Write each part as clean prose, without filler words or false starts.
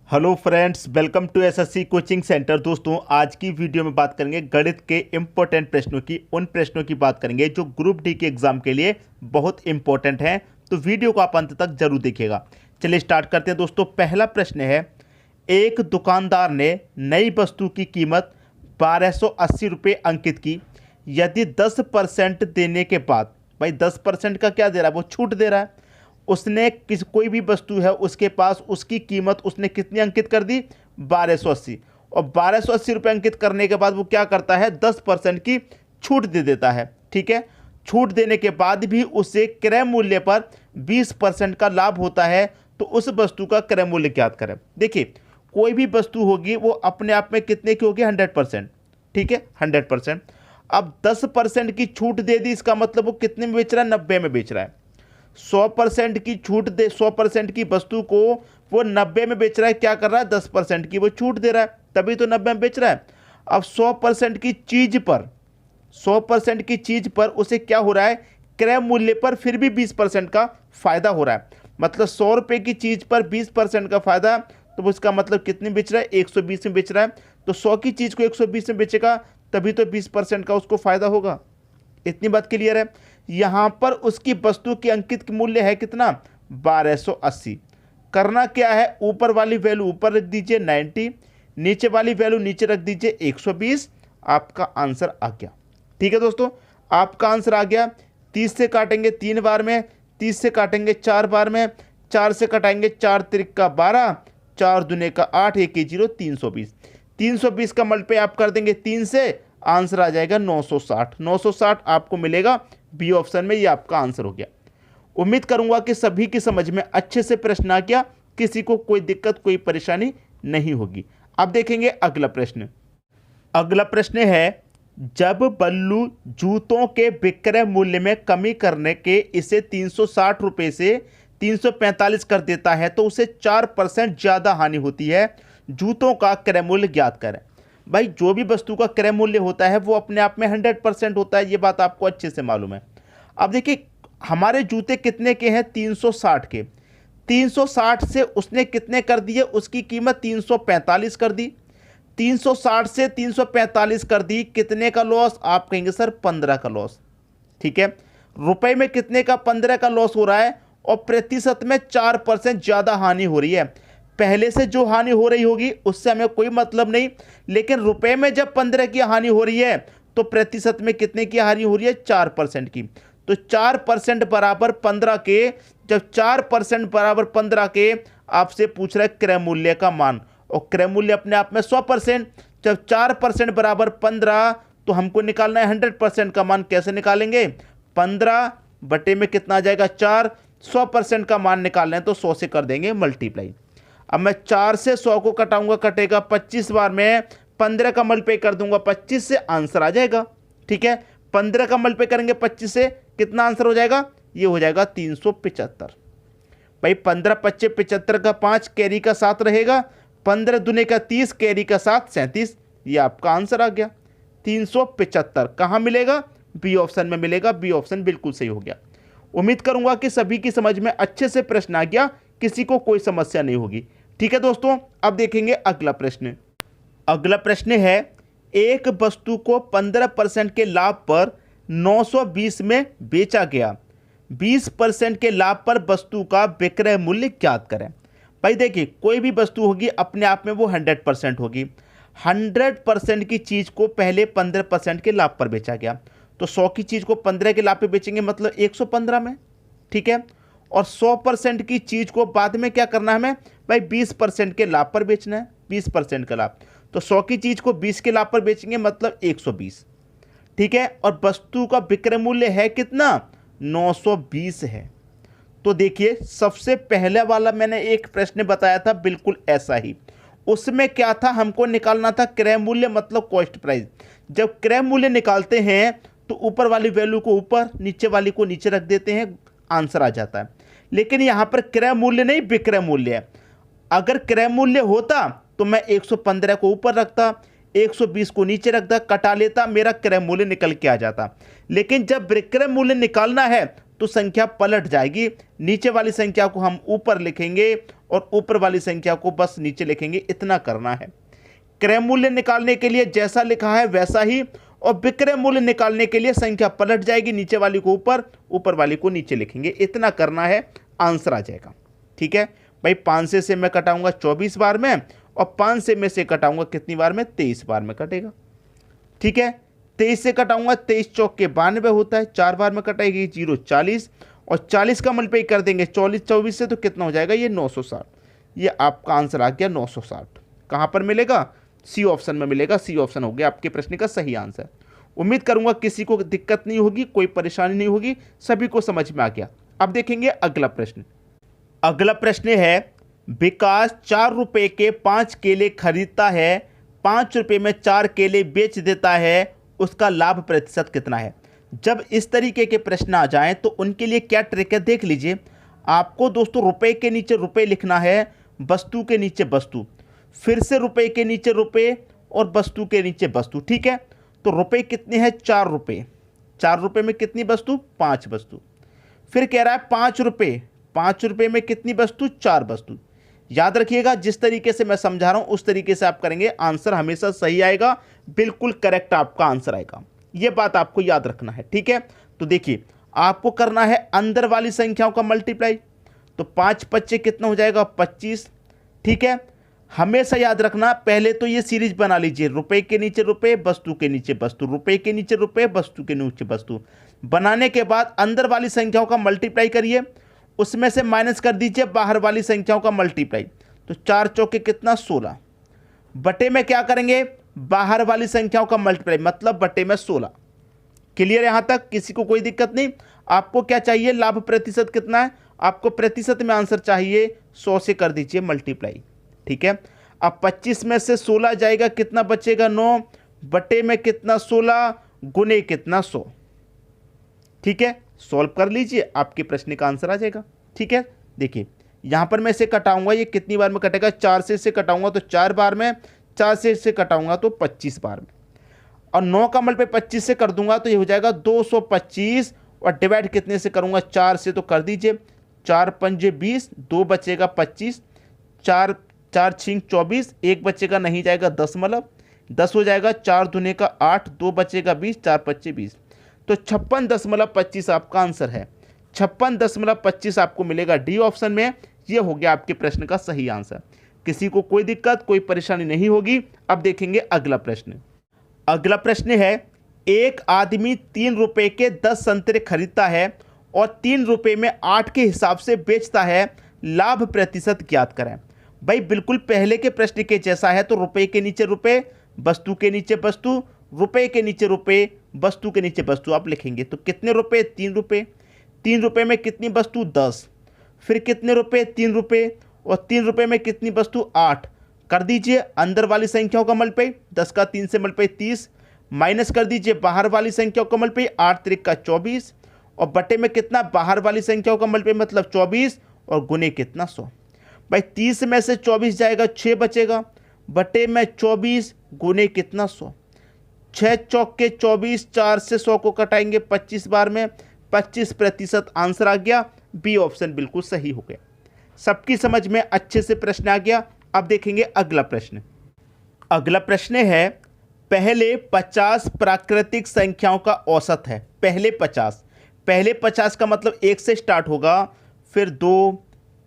Hello friends, welcome to SSC coaching centre. दोस्तों, आज की वीडियो में बात करेंगे गणित के इम्पोर्टेंट प्रश्नों की। उन प्रश्नों की बात करेंगे जो ग्रुप डी के एग्जाम के लिए बहुत इंपॉर्टेंट हैं। तो वीडियो को आप अंत तक जरूर देखिएगा। चलिए स्टार्ट करते हैं दोस्तों। पहला प्रश्न है, एक दुकानदार ने नई वस्तु की कीमत 1280 रुपये अंकित की। यदि 10% देने के बाद, भाई 10% का क्या दे रहा है, वो छूट दे रहा है। उसने कोई भी वस्तु है उसके पास, उसकी कीमत उसने कितनी अंकित कर दी, 1280। और 1280 रुपये अंकित करने के बाद वो क्या करता है, 10% की छूट दे देता है। ठीक है, छूट देने के बाद भी उसे क्रय मूल्य पर 20% का लाभ होता है। तो उस वस्तु का क्रय मूल्य ज्ञात करें। देखिए, कोई भी वस्तु होगी वो अपने आप में कितने की होगी, 100%। ठीक है, 100%। अब 10% की छूट दे दी, इसका मतलब वो कितने में बेच रहा है, 90 में बेच रहा है। 100% की छूट दे, 100% की वस्तु को वो 90 में बेच रहा है। क्या कर रहा है, 10% की वो छूट दे रहा है, तभी तो 90 में बेच रहा है। अब 100% की चीज पर, 100% की चीज पर उसे क्या हो रहा है, क्रय मूल्य पर फिर भी 20% का फायदा हो रहा है। मतलब 100 रुपये की चीज पर 20% का फायदा, तो उसका मतलब कितने बेच रहा है, 120 में बेच रहा है। तो 100 की चीज को 120 में बेचेगा, तभी तो 20% का उसको फायदा होगा। इतनी बात क्लियर है। यहां पर उसकी वस्तु की अंकित मूल्य है कितना, 1280। करना क्या है, ऊपर वाली वैल्यू ऊपर रख दीजिए 90, नीचे वाली वैल्यू नीचे रख दीजिए 120। आपका आंसर आ गया। ठीक है दोस्तों, आपका आंसर आ गया। 30 से काटेंगे 3 बार में, 30 से काटेंगे 4 बार में, 4 से कटाएंगे 4 त्रिक का 12, 4 दुने का 8, 1 0, 320। 320 का मल्टीप्लाई आप कर देंगे 3 से, आंसर आ जाएगा 960। 960 आपको मिलेगा बी ऑप्शन में। ये आपका आंसर हो गया। उम्मीद करूंगा कि सभी की समझ में अच्छे से प्रश्न आ गया, किसी को कोई दिक्कत कोई परेशानी नहीं होगी। अब देखेंगे अगला प्रश्न। अगला प्रश्न है, जब बल्लू जूतों के विक्रय मूल्य में कमी करने के इसे 360 रुपये से 345 कर देता है तो उसे 4% ज्यादा हानि होती है। जूतों का क्रय मूल्य ज्ञात करें। भाई, जो भी वस्तु का क्रय मूल्य होता है वो अपने आप में 100% होता है, ये बात आपको अच्छे से मालूम है। अब देखिए, हमारे जूते कितने के हैं, 360 के। 360 से उसने कितने कर दिए, उसकी कीमत 345 कर दी। 360 से 345 कर दी, कितने का लॉस, आप कहेंगे सर 15 का लॉस। ठीक है, रुपए में कितने का, 15 का लॉस हो रहा है, और प्रतिशत में 4% ज्यादा हानि हो रही है। पहले से जो हानि हो रही होगी उससे हमें कोई मतलब नहीं, लेकिन रुपए में जब 15 की हानि हो रही है तो प्रतिशत में कितने की हानि हो रही है, 4% की। तो 4% बराबर 15 के, जब 4% बराबर 15 के आपसे पूछ रहा है क्रय मूल्य का मान, और क्रय मूल्य अपने आप में 100%। जब 4% बराबर 15, तो हमको निकालना है 100% का मान। कैसे निकालेंगे, 15 बटे में कितना आ जाएगा, 4। 100% का मान निकालना है तो 100 से कर देंगे मल्टीप्लाई। अब मैं 4 से 100 को कटाऊंगा, कटेगा 25 बार में, 15 का मल्टीप्लाई कर दूंगा 25 से, आंसर आ जाएगा। ठीक है, 15 का मल्टीप्लाई करेंगे 25 से, कितना आंसर हो जाएगा, ये हो जाएगा 375। भाई 15 25 75 का 5 कैरी का 7 रहेगा, 15 दुने का 30 कैरी का 7 37। ये आपका आंसर आ गया 375। कहाँ मिलेगा, बी ऑप्शन में मिलेगा। बी ऑप्शन बिल्कुल सही हो गया। उम्मीद करूंगा कि सभी की समझ में अच्छे से प्रश्न आ गया, किसी को कोई समस्या नहीं होगी। ठीक है दोस्तों, अब देखेंगे अगला प्रश्न। अगला प्रश्न है, एक वस्तु को 15% के लाभ पर 920 में बेचा गया। 20% के लाभ पर वस्तु का विक्रय मूल्य ज्ञात करें। भाई देखिए, कोई भी वस्तु होगी अपने आप में वो 100% होगी। 100% की चीज को पहले 15% के लाभ पर बेचा गया, तो 100 की चीज को 15 के लाभ पे बेचेंगे, मतलब 115 में। ठीक है, और 100% की चीज को बाद में क्या करना है हमें, भाई 20% के लाभ पर बेचना है, 20% का लाभ। तो 100 की चीज को 20 के लाभ पर बेचेंगे, मतलब 120। ठीक है, और वस्तु का विक्रय मूल्य है कितना, 920 है। तो देखिए, सबसे पहले वाला मैंने एक प्रश्न बताया था बिल्कुल ऐसा ही। उसमें क्या था, हमको निकालना था क्रय मूल्य, मतलब कॉस्ट प्राइस। जब क्रय मूल्य निकालते हैं तो ऊपर वाली वैल्यू को ऊपर, नीचे वाली को नीचे रख देते हैं, आंसर आ जाता है। लेकिन यहां पर क्रय मूल्य नहीं, विक्रय मूल्य है। अगर क्रय मूल्य होता तो मैं 115 को ऊपर रखता, 120 को नीचे रखता, कटा लेता, मेरा क्रय मूल्य निकल के आ जाता। लेकिन जब विक्रय मूल्य निकालना है तो संख्या पलट जाएगी, नीचे वाली संख्या को हम ऊपर लिखेंगे और ऊपर वाली संख्या को बस नीचे लिखेंगे, इतना करना है। क्रय मूल्य निकालने के लिए जैसा लिखा है वैसा ही, और विक्रय मूल्य निकालने के लिए संख्या पलट जाएगी, नीचे वाली को ऊपर, ऊपर वाली को नीचे लिखेंगे, इतना करना है, आंसर आ जाएगा। ठीक है भाई, 5 से मैं कटाऊंगा 24 बार में, और 5 से मैं कटाऊंगा कितनी बार में, 23 बार में कटेगा। ठीक है, 23 से कटाऊंगा, 23 चौक के 92 होता है, 4 बार में कटेगी, 0 40, और 40 का मल्टीप्लाई कर देंगे 24 से, तो कितना हो जाएगा ये 960। ये आपका आंसर आ गया 960। कहाँ पर मिलेगा, सी ऑप्शन में मिलेगा। सी ऑप्शन हो गया आपके प्रश्न का सही आंसर। उम्मीद करूंगा किसी को दिक्कत नहीं होगी, कोई परेशानी नहीं होगी, सभी को समझ में आ गया। अब देखेंगे अगला प्रश्न। अगला प्रश्न है, विकास 4 रुपए के 5 केले खरीदता है, 5 रुपए में 4 केले बेच देता है, उसका लाभ प्रतिशत कितना है। जब इस तरीके के प्रश्न आ जाएं तो उनके लिए क्या ट्रिक है देख लीजिए। आपको दोस्तों रुपए के नीचे रुपए लिखना है, वस्तु के नीचे वस्तु, फिर से रुपए के नीचे रुपए और वस्तु के नीचे वस्तु। ठीक है, तो रुपए कितने हैं, 4 रुपए। 4 रुपए में कितनी वस्तु, 5 वस्तु। फिर कह रहा है 5 रुपए, 5 रुपए में कितनी वस्तु, 4 वस्तु। याद रखिएगा, जिस तरीके से मैं समझा रहा हूं उस तरीके से आप करेंगे, आंसर हमेशा सही आएगा, बिल्कुल करेक्ट आपका आंसर आएगा। यह बात आपको याद रखना है। ठीक है, तो देखिए आपको करना है अंदर वाली संख्याओं का मल्टीप्लाई, तो 5 पच्चे कितना हो जाएगा, 25। ठीक है, हमेशा याद रखना, पहले तो ये सीरीज बना लीजिए, रुपए के नीचे रुपए, वस्तु के नीचे वस्तु, रुपए के नीचे रुपए, वस्तु के नीचे वस्तु। बनाने के बाद अंदर वाली संख्याओं का मल्टीप्लाई करिए, उसमें से माइनस कर दीजिए बाहर वाली संख्याओं का मल्टीप्लाई, तो 4 चौके कितना, 16। बटे में क्या करेंगे, बाहर वाली संख्याओं का मल्टीप्लाई, मतलब बटे में 16। क्लियर यहां तक, किसी को कोई दिक्कत नहीं। आपको क्या चाहिए, लाभ प्रतिशत कितना है, आपको प्रतिशत में आंसर चाहिए, 100 से कर दीजिए मल्टीप्लाई। ठीक है, अब 25 में से 16 जाएगा, कितना बचेगा, 9, बटे में कितना, 16, गुने कितना, 100। ठीक है, सॉल्व कर लीजिए, आपके प्रश्न का आंसर आ जाएगा। ठीक है, देखिए यहां पर मैं इसे कटाऊंगा, ये कितनी बार में कटेगा, 4 से इसे कटाऊंगा तो 4 बार में, 4 से इसे कटाऊंगा तो 25 बार में, और 9 का मल्टीप्लाई 25 से कर दूंगा तो ये हो जाएगा 225, और डिवाइड कितने से करूंगा, 4 से, तो कर दीजिए, 4 पंजे 20, 2 बचेगा 25, 4 6 24, 1 बचेगा नहीं जाएगा 10, मतलब 10 हो जाएगा, 4 दूने का 8, 2 बचेगा 20, 4 पच्चे 20, तो 56.25 आपका आंसर है। 56.25 आपको मिलेगा डी ऑप्शन में। ये हो गया आपके प्रश्न का सही आंसर। किसी को कोई दिक्कत, कोई परेशानी नहीं होगी। अब देखेंगे अगला प्रश्न। अगला प्रश्न है, एक आदमी 3 रुपए के 10 संतरे खरीदता है और 3 रुपए में 8 के हिसाब से बेचता है, लाभ प्रतिशत ज्ञात करें। भाई बिल्कुल पहले के प्रश्न के जैसा है, तो रुपए के नीचे रुपए, वस्तु के नीचे वस्तु, रुपए के नीचे रुपए, वस्तु के नीचे वस्तु आप लिखेंगे। तो कितने रुपए, 3 रुपए, 3 रुपए में कितनी वस्तु, 10, फिर कितने रुपए, 3 रुपए, और 3 रुपए में कितनी वस्तु, 8। कर दीजिए अंदर वाली संख्याओं का मल्टीप्लाई, 10 का 3 से मल्टीप्लाई 30, माइनस कर दीजिए बाहर वाली संख्याओं का मल्टीप्लाई, 8 3 का 24, और बटे में कितना, बाहर वाली संख्याओं का मल्टीप्लाई मतलब 24, और गुने कितना, 100। भाई 30 में से 24 जाएगा, 6 बचेगा, बटे में 24, गुने कितना, 100। 6 चौक के 24, 4 से 100 को कटाएंगे 25 बार में, 25% आंसर आ गया। बी ऑप्शन बिल्कुल सही हो गया। सबकी समझ में अच्छे से प्रश्न आ गया। अब देखेंगे अगला प्रश्न। अगला प्रश्न है, पहले 50 प्राकृतिक संख्याओं का औसत है। पहले 50 का मतलब 1 से स्टार्ट होगा, फिर 2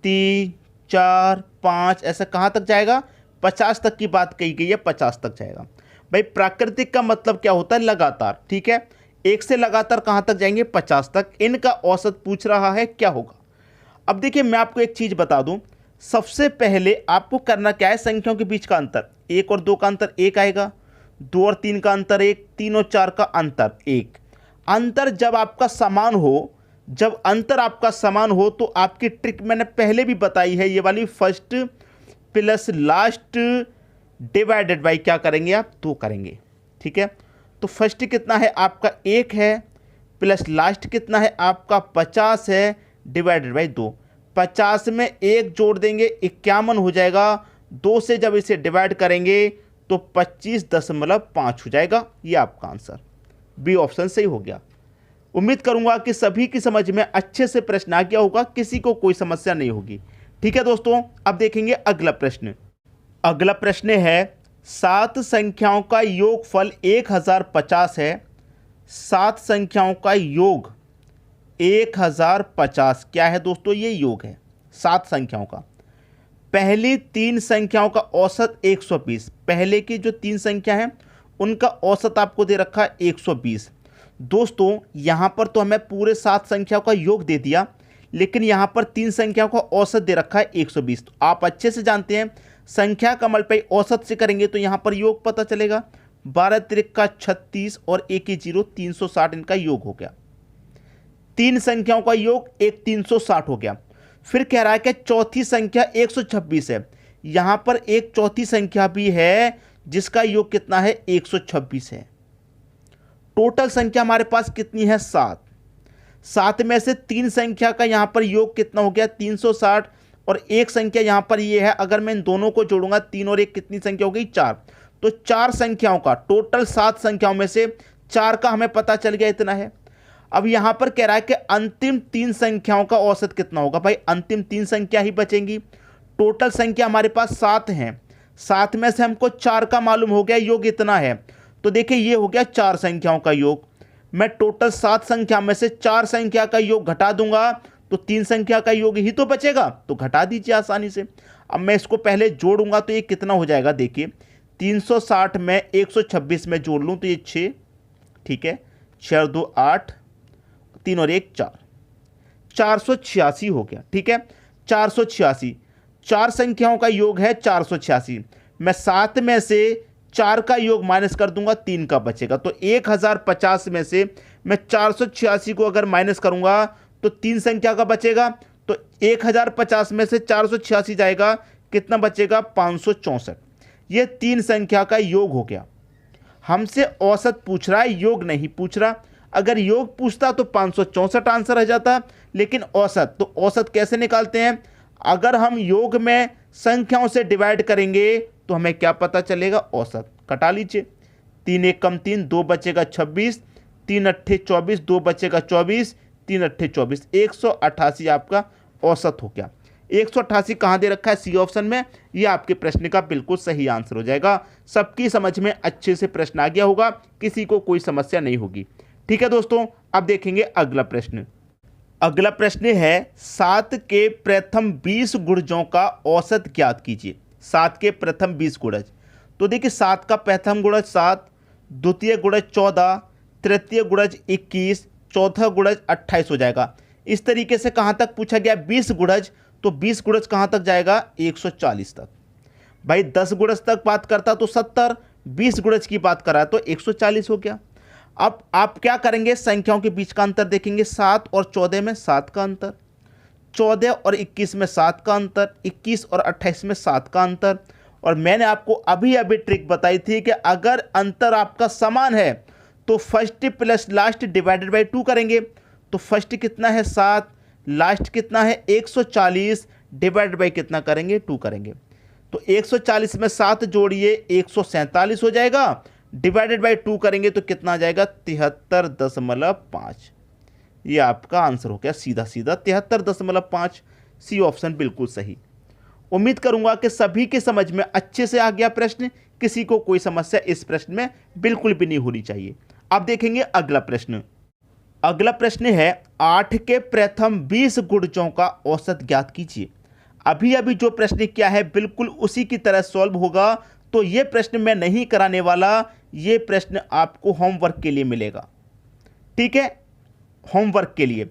3 4 5, ऐसा कहाँ तक जाएगा, 50 तक की बात कही गई है, 50 तक जाएगा। भाई प्राकृतिक का मतलब क्या होता है, लगातार। ठीक है, 1 से लगातार कहाँ तक जाएंगे, 50 तक। इनका औसत पूछ रहा है, क्या होगा। अब देखिए मैं आपको एक चीज़ बता दूं, सबसे पहले आपको करना क्या है, संख्याओं के बीच का अंतर, 1 और 2 का अंतर 1 आएगा, 2 और 3 का अंतर 1, 3 और 4 का अंतर 1। अंतर जब आपका समान हो, जब अंतर आपका समान हो तो आपकी ट्रिक मैंने पहले भी बताई है, ये वाली first plus last divided by क्या करेंगे आप, 2 करेंगे। ठीक है, तो फर्स्ट कितना है आपका 1 है, प्लस लास्ट कितना है आपका 50 है, डिवाइडेड बाई 2। 50 में 1 जोड़ देंगे 51 हो जाएगा, 2 से जब इसे डिवाइड करेंगे तो 25.5 हो जाएगा। ये आपका आंसर बी ऑप्शन सही हो गया। उम्मीद करूंगा कि सभी की समझ में अच्छे से प्रश्न आ गया होगा, किसी को कोई समस्या नहीं होगी। ठीक है दोस्तों, अब देखेंगे अगला प्रश्न। अगला प्रश्न है 7 संख्याओं का योगफल 1050 है। 7 संख्याओं का योग 1050 क्या है दोस्तों? ये योग है 7 संख्याओं का। पहली 3 संख्याओं का औसत 120। पहले की जो 3 संख्या हैं उनका औसत आपको दे रखा है 120। दोस्तों यहाँ पर तो हमें पूरे 7 संख्याओं का योग दे दिया, लेकिन यहाँ पर 3 संख्याओं का औसत दे रखा है 120। तो आप अच्छे से जानते हैं संख्या का मल्टीप्लाई औसत से करेंगे तो यहाँ पर योग पता चलेगा। 12 त्रिक 36 और 1 0 360 इनका योग हो गया। 3 संख्याओं का योग 360 हो गया। फिर कह रहा है कि चौथी संख्या 126 है। यहां पर एक चौथी संख्या भी है जिसका योग कितना है? 126 है। टोटल संख्या हमारे पास कितनी है? 7। 7 में से 3 संख्या का यहां पर योग कितना हो गया? 360। और एक संख्या यहां पर ये है, अगर मैं इन दोनों को जोड़ूंगा 3 और 1 कितनी संख्या हो गई? 4। तो 4 संख्याओं का टोटल 7 संख्याओं में से 4 का हमें पता चल गया इतना है। अब यहां पर कह रहा है कि अंतिम 3 संख्याओं का औसत कितना होगा? भाई अंतिम 3 संख्या ही बचेंगी। टोटल संख्या हमारे पास 7 हैं। 7 में से हमको 4 का मालूम हो गया, योग इतना है। तो देखिए ये हो गया 4 संख्याओं का योग। मैं टोटल 7 संख्या में से 4 संख्या का योग घटा दूंगा तो 3 संख्या का योग ही तो बचेगा, तो घटा दीजिए आसानी से। अब मैं इसको पहले जोड़ूंगा तो ये कितना हो जाएगा? देखिए 360 में 126 में जोड़ लूं तो ये 6, ठीक है, 6 और 2 8, 3 और 1 4, 486 हो गया। ठीक है, 486 4 संख्याओं का योग है 486। मैं 7 में से 4 का योग माइनस कर दूंगा, 3 का बचेगा। तो 1050 में से मैं 486 को अगर माइनस करूंगा तो 3 संख्या का बचेगा। तो 1050 में से 486 जाएगा, कितना बचेगा? 564। ये 3 संख्या का योग हो गया। हमसे औसत पूछ रहा है, योग नहीं पूछ रहा। अगर योग पूछता तो 564 आंसर आ जाता, लेकिन औसत, तो औसत कैसे निकालते हैं? अगर हम योग में संख्याओं से डिवाइड करेंगे तो हमें क्या पता चलेगा? औसत। कटा लीजिए, 3 1 कम 3, 2 बचेगा 26, 3 अट्ठे 24, 2 बचेगा 24, 3 अट्ठे 24, 188 आपका औसत हो गया। 188 कहाँ दे रखा है? सी ऑप्शन में। ये आपके प्रश्न का बिल्कुल सही आंसर हो जाएगा। सबकी समझ में अच्छे से प्रश्न आ गया होगा, किसी को कोई समस्या नहीं होगी। ठीक है दोस्तों, अब देखेंगे अगला प्रश्न। अगला प्रश्न है 7 के प्रथम 20 गुणजों का औसत ज्ञात कीजिए। 7 के प्रथम 20 गुणज। तो देखिए 7 का प्रथम गुणज 7, द्वितीय गुणज 14, तृतीय गुणज 21, चौथा गुणज 28 हो जाएगा। इस तरीके से कहाँ तक पूछा गया? 20 गुणज। तो 20 गुणज कहाँ तक जाएगा? 140 तक। भाई 10 गुणज तक बात करता तो 70, 20 गुणज की बात करा तो 140 हो गया। अब आप क्या करेंगे? संख्याओं के बीच का अंतर देखेंगे। 7 और 14 में 7 का अंतर, 14 और 21 में 7 का अंतर, 21 और 28 में 7 का अंतर। और मैंने आपको अभी अभी ट्रिक बताई थी कि अगर अंतर आपका समान है तो first plus last divided by 2 करेंगे। तो फर्स्ट कितना है? 7, लास्ट कितना है? 140, डिवाइडेड बाई कितना करेंगे? 2 करेंगे। तो 140 में 7 जोड़िए 147 हो जाएगा, डिवाइडेड बाई 2 करेंगे तो कितना आ जाएगा? 73.5। ये आपका आंसर हो गया सीधा सीधा 73.5। सी ऑप्शन बिल्कुल सही। उम्मीद करूंगा कि सभी के समझ में अच्छे से आ गया प्रश्न, किसी को कोई समस्या इस प्रश्न में बिल्कुल भी नहीं होनी चाहिए। अब देखेंगे अगला प्रश्न। अगला प्रश्न है 8 के प्रथम 20 गुणजों का औसत ज्ञात कीजिए। अभी अभी जो प्रश्न किया है बिल्कुल उसी की तरह सॉल्व होगा, तो ये प्रश्न मैं नहीं कराने वाला, ये प्रश्न आपको होमवर्क के लिए मिलेगा। ठीक है, होमवर्क के लिए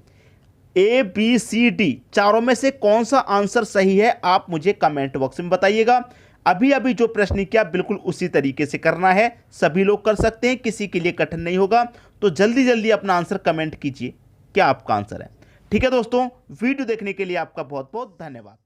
A, B, C, D चारों में से कौन सा आंसर सही है आप मुझे कमेंट बॉक्स में बताइएगा। अभी अभी जो प्रश्न किया बिल्कुल उसी तरीके से करना है, सभी लोग कर सकते हैं, किसी के लिए कठिन नहीं होगा। तो जल्दी जल्दी अपना आंसर कमेंट कीजिए, क्या आपका आंसर है। ठीक है दोस्तों, वीडियो देखने के लिए आपका बहुत बहुत धन्यवाद।